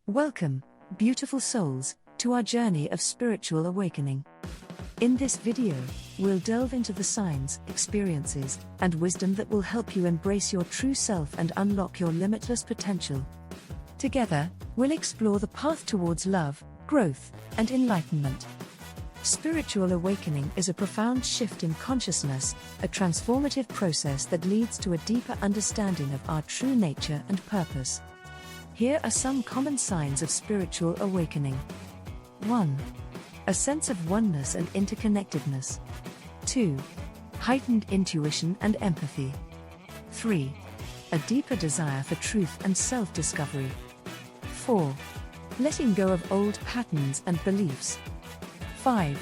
Welcome, beautiful souls, to our journey of spiritual awakening. In this video, we'll delve into the signs, experiences, and wisdom that will help you embrace your true self and unlock your limitless potential. Together, we'll explore the path towards love, growth, and enlightenment. Spiritual awakening is a profound shift in consciousness, a transformative process that leads to a deeper understanding of our true nature and purpose. Here are some common signs of spiritual awakening. 1. A sense of oneness and interconnectedness. 2. Heightened intuition and empathy. 3. A deeper desire for truth and self-discovery. 4. Letting go of old patterns and beliefs. 5.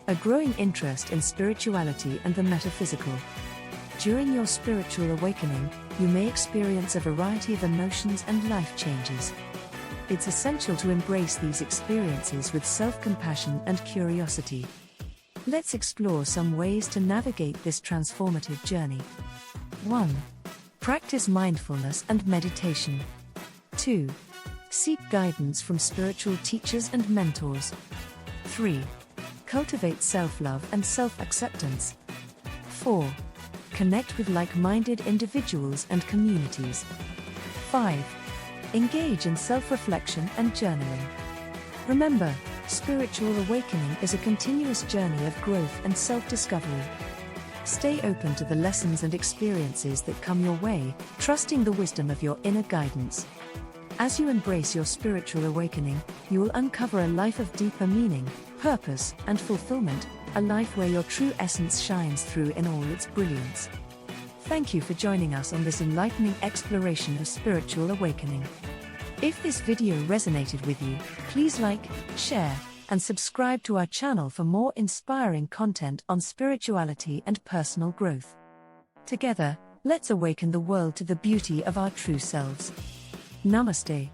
A growing interest in spirituality and the metaphysical. During your spiritual awakening, you may experience a variety of emotions and life changes. It's essential to embrace these experiences with self-compassion and curiosity. Let's explore some ways to navigate this transformative journey. 1. Practice mindfulness and meditation. 2. Seek guidance from spiritual teachers and mentors. 3. Cultivate self-love and self-acceptance. 4. Connect with like-minded individuals and communities. 5. Engage in self-reflection and journaling. Remember, spiritual awakening is a continuous journey of growth and self-discovery. Stay open to the lessons and experiences that come your way, trusting the wisdom of your inner guidance. As you embrace your spiritual awakening, you will uncover a life of deeper meaning, purpose, and fulfillment, a life where your true essence shines through in all its brilliance. Thank you for joining us on this enlightening exploration of spiritual awakening. If this video resonated with you, please like, share, and subscribe to our channel for more inspiring content on spirituality and personal growth. Together, let's awaken the world to the beauty of our true selves. Namaste.